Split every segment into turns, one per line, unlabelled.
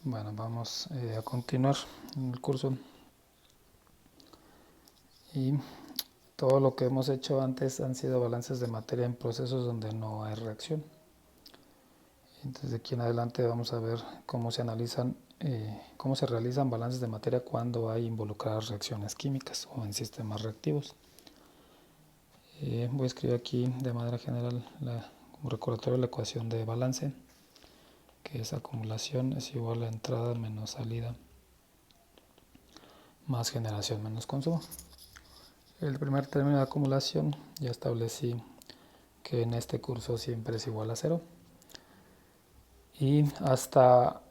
Bueno, vamos a continuar en el curso y todo lo que hemos hecho antes han sido balances de materia en procesos donde no hay reacción. Entonces de aquí en adelante vamos a ver cómo se analizan, cómo se realizan balances de materia cuando hay involucradas reacciones químicas o en sistemas reactivos. Voy a escribir aquí de manera general como recordatorio la ecuación de balance, que es acumulación es igual a entrada menos salida más generación menos consumo. El primer término de acumulación ya establecí que en este curso siempre es igual a 0 y hasta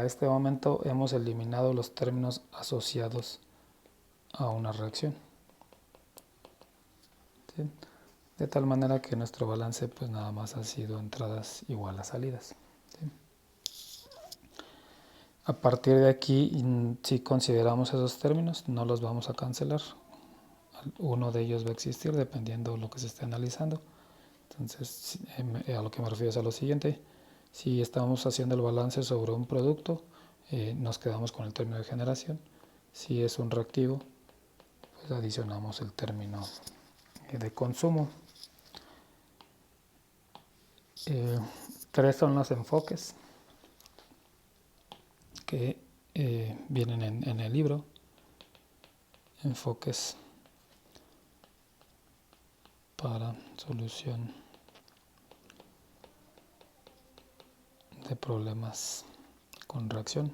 este momento hemos eliminado los términos asociados a una reacción, ¿sí? De tal manera que nuestro balance pues nada más ha sido entradas igual a salidas, ¿sí? A partir de aquí, si consideramos esos términos, no los vamos a cancelar. Uno de ellos va a existir dependiendo de lo que se esté analizando. Entonces, a lo que me refiero es a lo siguiente. Si estamos haciendo el balance sobre un producto, nos quedamos con el término de generación. Si es un reactivo, pues adicionamos el término de consumo. Tres son los enfoques que vienen en el libro. Enfoques para solución de problemas con reacción.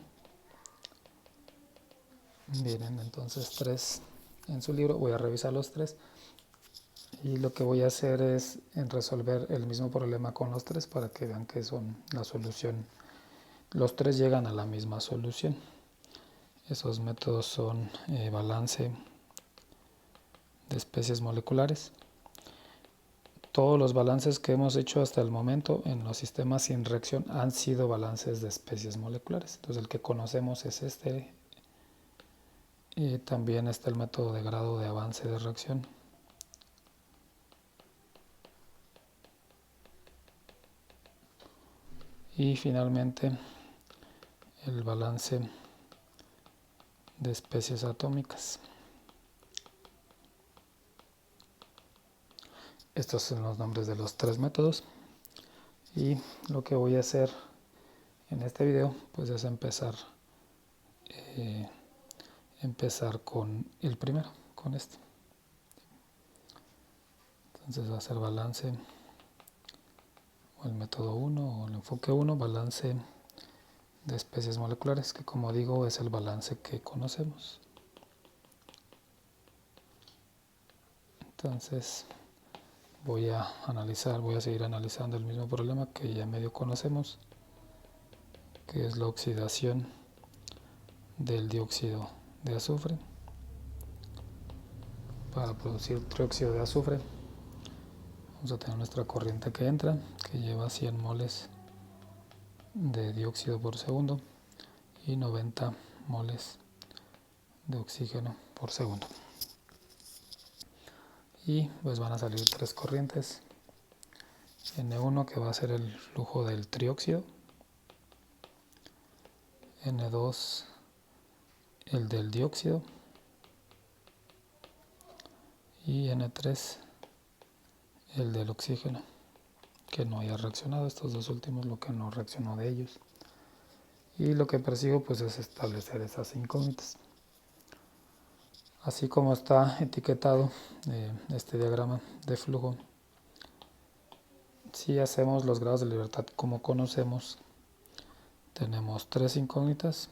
Vienen entonces tres en su libro. Voy a revisar los tres y lo que voy a hacer es resolver el mismo problema con los tres para que vean que son la solución. Los tres llegan a la misma solución. Esos métodos son balance de especies moleculares. Todos los balances que hemos hecho hasta el momento en los sistemas sin reacción han sido balances de especies moleculares. Entonces el que conocemos es este. Y también está el método de grado de avance de reacción. Y finalmente el balance de especies atómicas. Estos son los nombres de los tres métodos. Y lo que voy a hacer en este video pues es empezar con el primero, con este. Entonces va a ser balance o el método 1 o el enfoque 1, balance de especies moleculares, que como digo es el balance que conocemos. Entonces voy a seguir analizando el mismo problema que ya medio conocemos, que es la oxidación del dióxido de azufre para producir trióxido de azufre. Vamos a tener nuestra corriente que entra, que lleva 100 moles de dióxido por segundo y 90 moles de oxígeno por segundo. Y pues van a salir tres corrientes. N1, que va a ser el flujo del trióxido, N2 el del dióxido y N3 el del oxígeno, que no haya reaccionado. Estos dos últimos, lo que no reaccionó de ellos. Y lo que persigo pues es establecer esas incógnitas. Así como está etiquetado este diagrama de flujo, si hacemos los grados de libertad como conocemos, tenemos tres incógnitas,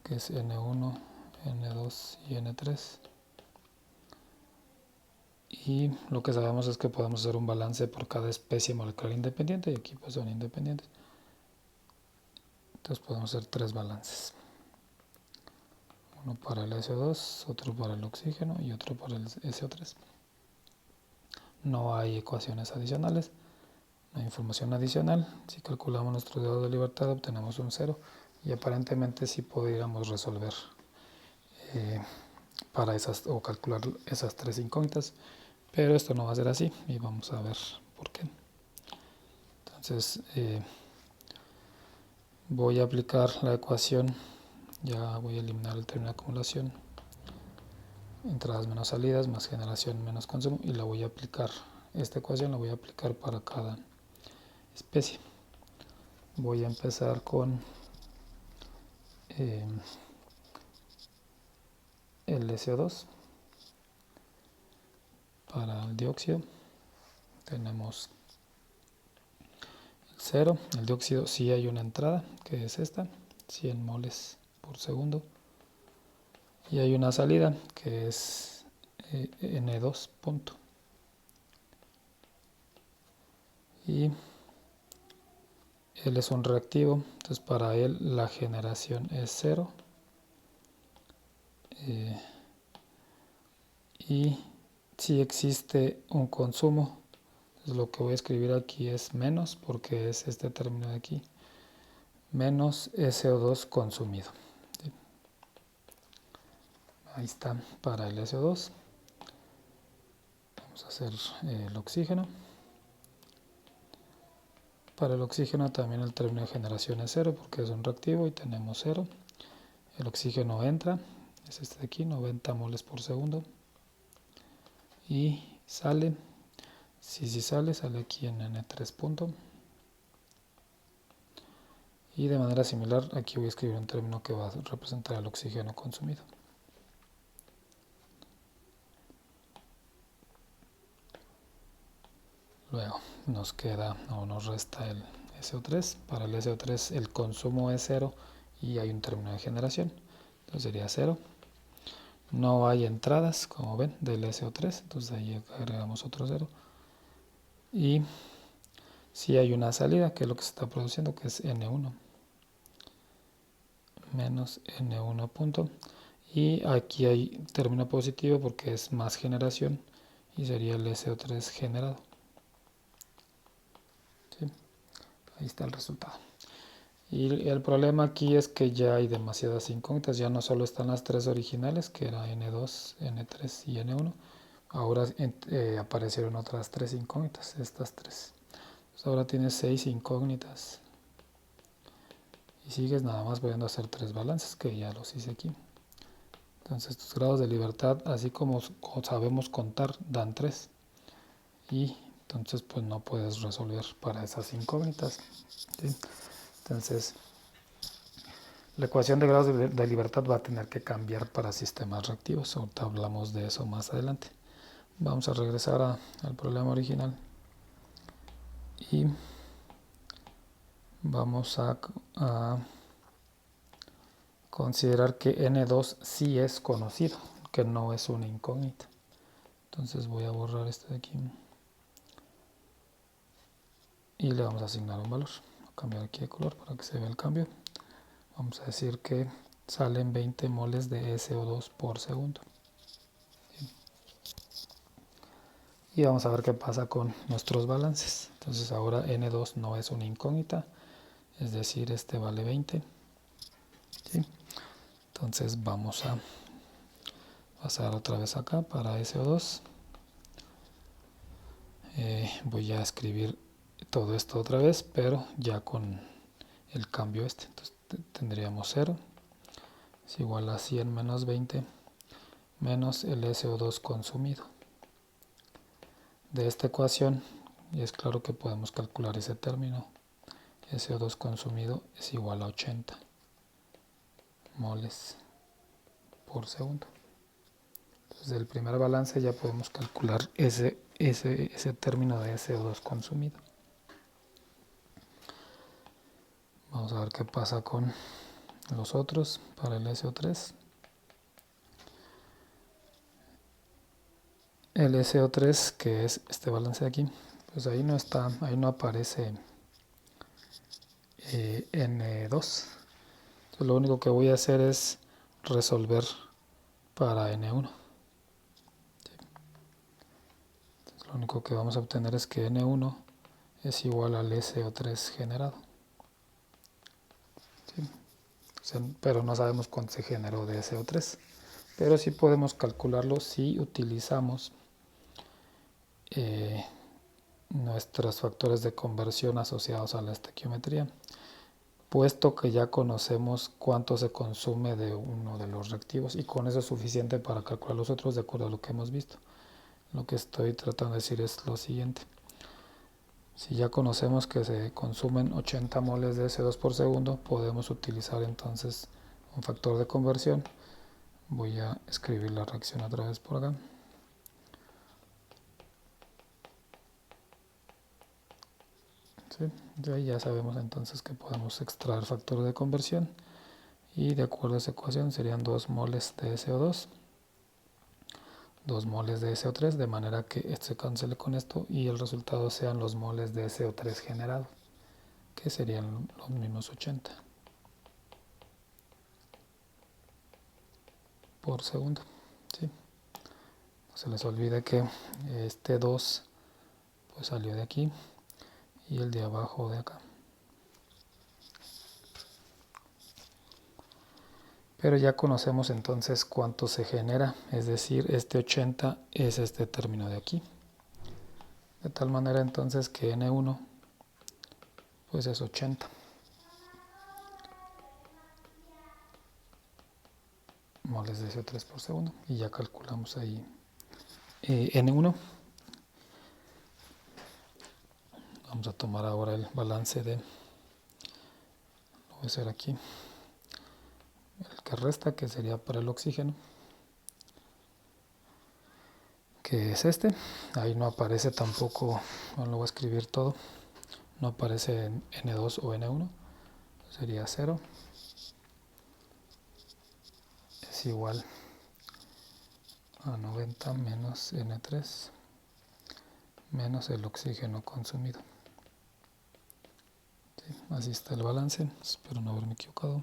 que es N1, N2 y N3. Y lo que sabemos es que podemos hacer un balance por cada especie molecular independiente, y aquí pues son independientes. Entonces podemos hacer tres balances. Uno para el SO2, otro para el oxígeno y otro para el SO3. No hay ecuaciones adicionales, no hay información adicional. Si calculamos nuestro grado de libertad obtenemos un 0 y aparentemente sí podríamos resolver para esas o calcular esas tres incógnitas, pero esto no va a ser así y vamos a ver por qué. Entonces voy a aplicar la ecuación, ya voy a eliminar el término de acumulación, entradas menos salidas más generación menos consumo, y la voy a aplicar, esta ecuación la voy a aplicar para cada especie. Voy a empezar con el SO2. Para el dióxido tenemos el 0. El dióxido sí hay una entrada, que es esta, 100 moles por segundo. Y hay una salida, que es N2 punto. Y él es un reactivo, entonces para él la generación es 0. Y si existe un consumo, pues lo que voy a escribir aquí es menos, porque es este término de aquí, menos SO2 consumido. ¿Sí? Ahí está para el SO2. Vamos a hacer el oxígeno. Para el oxígeno también el término de generación es 0, porque es un reactivo y tenemos 0. El oxígeno entra, es este de aquí, 90 moles por segundo. Y sale, si sale aquí en N3 punto. Y de manera similar, aquí voy a escribir un término que va a representar el oxígeno consumido. Luego nos queda o nos resta el SO3. Para el SO3 el consumo es 0 y hay un término de generación. Entonces sería 0. No hay entradas, como ven, del SO3. Entonces ahí agregamos otro 0. Y si hay una salida, que es lo que se está produciendo, que es N1. Menos N1 punto. Y aquí hay término positivo porque es más generación y sería el SO3 generado. ¿Sí? Ahí está el resultado. Y el problema aquí es que ya hay demasiadas incógnitas, ya no solo están las tres originales, que era N2, N3 y N1, ahora aparecieron otras tres incógnitas, estas tres. Entonces ahora tienes 6 incógnitas y sigues nada más pudiendo hacer 3 balances, que ya los hice aquí. Entonces tus grados de libertad, así como sabemos contar, dan 3. Y entonces pues no puedes resolver para esas incógnitas. ¿Sí? Entonces la ecuación de grados de libertad va a tener que cambiar para sistemas reactivos. Ahorita hablamos de eso más adelante. Vamos a regresar al problema original. Y vamos a considerar que N2 sí es conocido, que no es una incógnita. Entonces voy a borrar este de aquí. Y le vamos a asignar un valor. Voy a cambiar aquí de color para que se vea el cambio. Vamos a decir que salen 20 moles de SO2 por segundo. Y vamos a ver qué pasa con nuestros balances. Entonces ahora N2 no es una incógnita, es decir, este vale 20. ¿Sí? Entonces vamos a pasar otra vez acá para SO2. Voy a escribir todo esto otra vez, pero ya con el cambio este. Entonces tendríamos 0 es igual a 100 menos 20 menos el SO2 consumido. De esta ecuación, y es claro que podemos calcular ese término, SO2 consumido es igual a 80 moles por segundo. Entonces del primer balance ya podemos calcular ese término de SO2 consumido. Vamos a ver qué pasa con los otros para el SO3. El SO3, que es este balance de aquí, pues ahí no está, ahí no aparece N2. Entonces lo único que voy a hacer es resolver para N1. Entonces lo único que vamos a obtener es que N1 es igual al SO3 generado. ¿Sí? O sea, pero no sabemos cuánto se generó de SO3. Pero sí podemos calcularlo si utilizamos nuestros factores de conversión asociados a la estequiometría, puesto que ya conocemos cuánto se consume de uno de los reactivos, y con eso es suficiente para calcular los otros de acuerdo a lo que hemos visto. Lo que estoy tratando de decir es lo siguiente: si ya conocemos que se consumen 80 moles de CO2 por segundo, podemos utilizar entonces un factor de conversión. Voy a escribir la reacción otra vez por acá. ¿Sí? De ahí ya sabemos entonces que podemos extraer factor de conversión, y de acuerdo a esa ecuación serían 2 moles de CO2, 2 moles de SO3, de manera que esto se cancele con esto y el resultado sean los moles de SO3 generado, que serían los mismos 80 por segundo. ¿Sí? No se les olvide que este 2 pues salió de aquí y el de abajo de acá. Pero ya conocemos entonces cuánto se genera, es decir, este 80 es este término de aquí. De tal manera entonces que N1 pues es 80 moles de CO3 por segundo, y ya calculamos ahí N1. Vamos a tomar ahora el balance de, lo voy a hacer aquí, el que resta, que sería para el oxígeno, que es este. Ahí no aparece tampoco, no lo voy a escribir todo, no aparece en N2 o N1, sería 0, es igual a 90 menos N3 menos el oxígeno consumido. Sí, así está el balance, espero no haberme equivocado.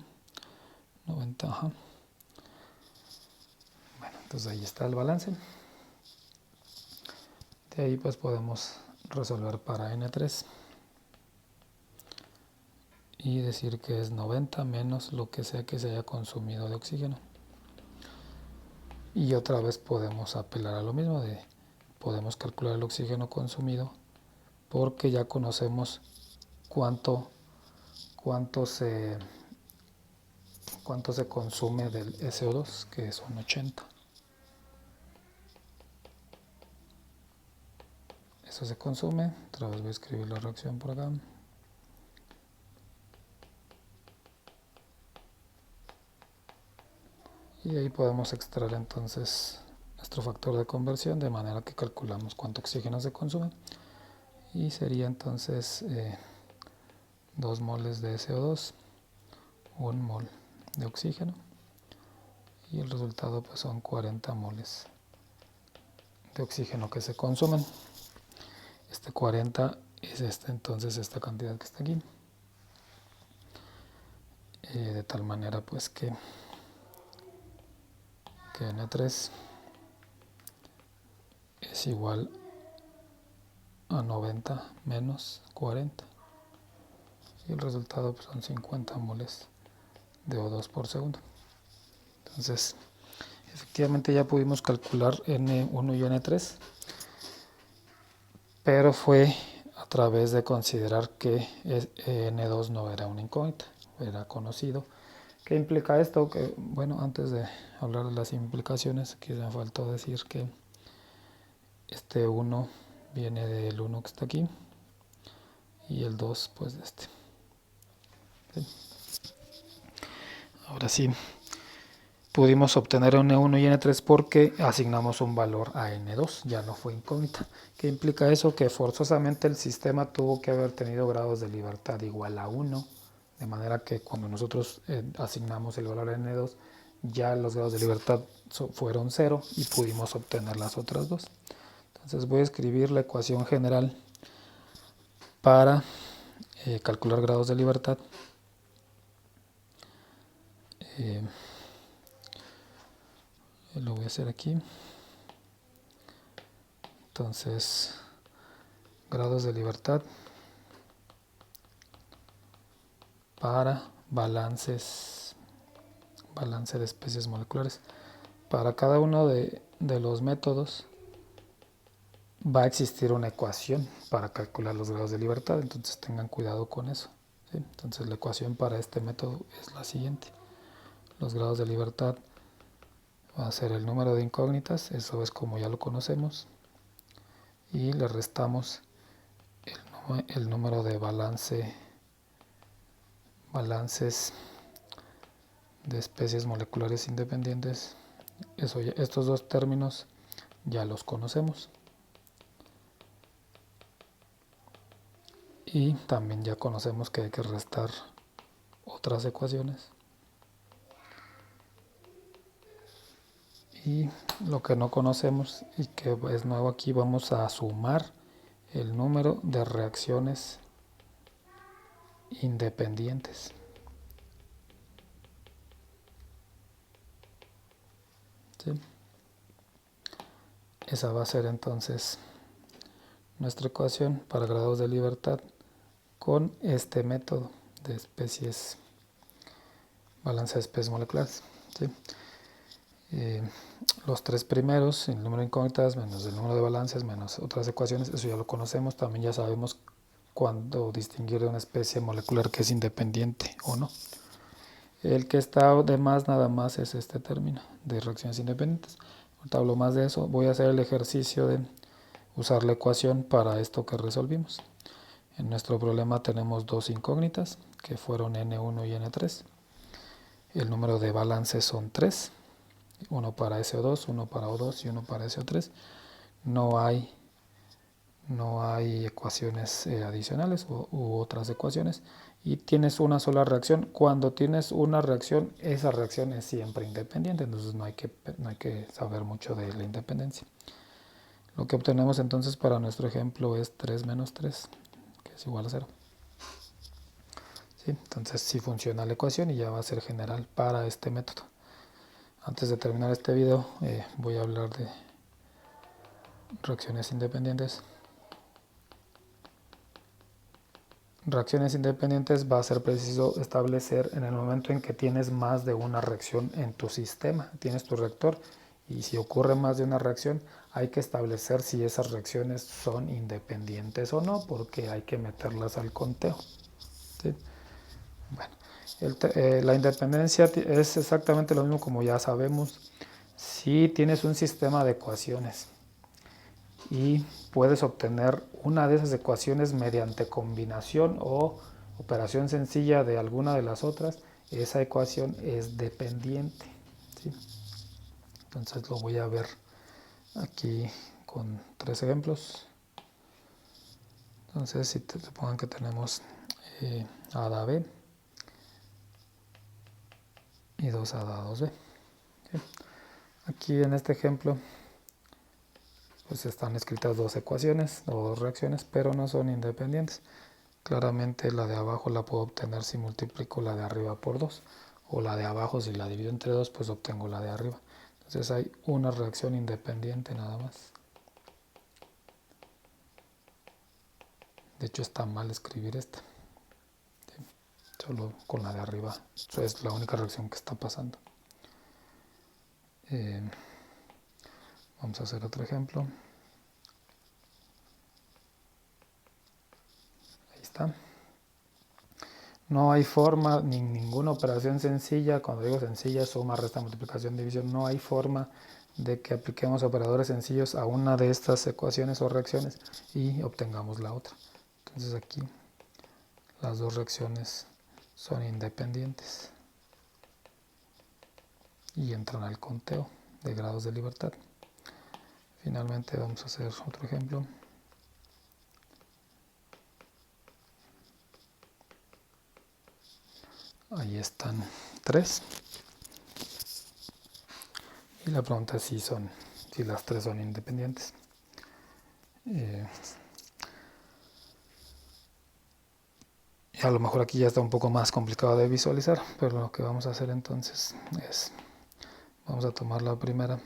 90, ajá. Bueno, entonces ahí está el balance. De ahí pues podemos resolver para N3 y decir que es 90 menos lo que sea que se haya consumido de oxígeno. Y otra vez podemos apelar a lo mismo, podemos calcular el oxígeno consumido, porque ya conocemos cuánto se consume del SO2, que son 80. Eso se consume. Otra vez voy a escribir la reacción por acá. Y ahí podemos extraer entonces nuestro factor de conversión, de manera que calculamos cuánto oxígeno se consume. Y sería entonces 2 moles de CO2, 1 mol de oxígeno. Y el resultado pues son 40 moles de oxígeno que se consumen. Este 40 es entonces esta cantidad que está aquí. De tal manera pues que N3 es igual a 90 menos 40, y el resultado pues son 50 moles de O2 por segundo. Entonces efectivamente ya pudimos calcular N1 y N3, pero fue a través de considerar que N2 no era una incógnita, era conocido. ¿Qué implica esto? Que, bueno, antes de hablar de las implicaciones, que me faltó decir que este 1 viene del 1 que está aquí, y el 2 pues de este. ¿Sí? Ahora sí, pudimos obtener N1 y N3 porque asignamos un valor a N2, ya no fue incógnita. ¿Qué implica eso? Que forzosamente el sistema tuvo que haber tenido grados de libertad igual a 1, de manera que cuando nosotros asignamos el valor a N2, ya los grados de libertad fueron 0 y pudimos obtener las otras dos. Entonces voy a escribir la ecuación general para calcular grados de libertad. Lo voy a hacer aquí. Entonces, grados de libertad para balance de especies moleculares. Para cada uno de los métodos va a existir una ecuación para calcular los grados de libertad, entonces tengan cuidado con eso, ¿sí? Entonces la ecuación para este método es la siguiente. Los grados de libertad va a ser el número de incógnitas, eso es como ya lo conocemos, y le restamos el número de balances de especies moleculares independientes. Estos dos términos ya los conocemos. Y también ya conocemos que hay que restar otras ecuaciones. Y lo que no conocemos y que es nuevo aquí, vamos a sumar el número de reacciones independientes. ¿Sí? Esa va a ser entonces nuestra ecuación para grados de libertad con este método de especies, balance de especies moleculares. ¿Sí? Los tres primeros, el número de incógnitas menos el número de balances menos otras ecuaciones, eso ya lo conocemos, también ya sabemos cuándo distinguir de una especie molecular que es independiente o no. El que está de más nada más es este término de reacciones independientes. Ahorita hablo más de eso. Voy a hacer el ejercicio de usar la ecuación para esto que resolvimos. En nuestro problema tenemos dos incógnitas que fueron N1 y N3. El número de balances son 3, uno para SO2, uno para O2 y uno para SO3. No hay ecuaciones adicionales u otras ecuaciones, y tienes una sola reacción. Cuando tienes una reacción, esa reacción es siempre independiente, entonces no hay que saber mucho de la independencia. Lo que obtenemos entonces para nuestro ejemplo es 3 menos 3, que es igual a 0. ¿Sí? Entonces sí funciona la ecuación y ya va a ser general para este método. Antes de terminar este video voy a hablar de reacciones independientes. Reacciones independientes va a ser preciso establecer en el momento en que tienes más de una reacción en tu sistema. Tienes tu reactor y si ocurre más de una reacción hay que establecer si esas reacciones son independientes o no, porque hay que meterlas al conteo. ¿Sí? Bueno, la independencia es exactamente lo mismo como ya sabemos. Si tienes un sistema de ecuaciones y puedes obtener una de esas ecuaciones mediante combinación o operación sencilla de alguna de las otras, esa ecuación es dependiente. ¿Sí? Entonces lo voy a ver aquí con tres ejemplos. Entonces, si supongan que tenemos A da B y 2A da 2B. ¿Sí? Aquí en este ejemplo pues están escritas dos ecuaciones o dos reacciones, pero no son independientes. Claramente la de abajo la puedo obtener si multiplico la de arriba por 2, o la de abajo si la divido entre 2 pues obtengo la de arriba. Entonces hay una reacción independiente nada más. De hecho está mal escribir esta. ¿Sí? Solo con la de arriba. Eso es la única reacción que está pasando. Vamos a hacer otro ejemplo. Ahí está. No hay forma, ni ninguna operación sencilla, cuando digo sencilla, suma, resta, multiplicación, división, no hay forma de que apliquemos operadores sencillos a una de estas ecuaciones o reacciones y obtengamos la otra. Entonces aquí las dos reacciones son independientes y entran al conteo de grados de libertad. Finalmente vamos a hacer otro ejemplo. Ahí están 3. Y la pregunta es si las 3 son independientes. Y a lo mejor aquí ya está un poco más complicado de visualizar, pero lo que vamos a hacer entonces es, vamos a tomar la primera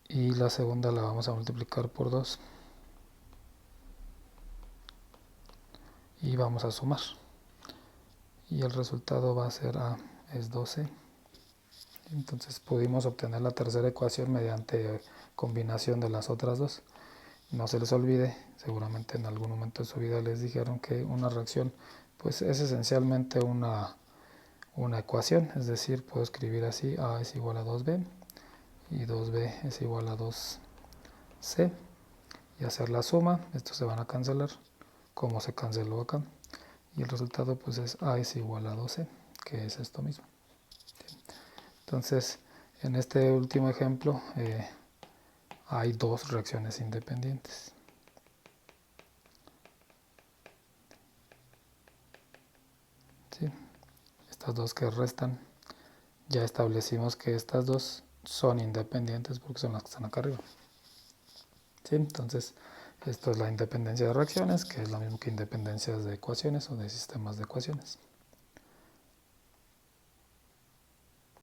y la segunda la vamos a multiplicar por 2 y vamos a sumar. Y el resultado va a ser A es 12 Entonces pudimos obtener la tercera ecuación mediante combinación de las otras dos. No se les olvide, seguramente en algún momento de su vida les dijeron que una reacción pues es esencialmente una ecuación, es decir, puedo escribir así: A es igual a 2B y 2B es igual a 2C, y hacer la suma. Estos se van a cancelar como se canceló acá, y el resultado pues es A es igual a 2C, que es esto mismo. Entonces, en este último ejemplo hay dos reacciones independientes. ¿Sí? Estas dos que restan, ya establecimos que estas dos son independientes porque son las que están acá arriba. ¿Sí? Entonces, esto es la independencia de reacciones, que es lo mismo que independencias de ecuaciones o de sistemas de ecuaciones.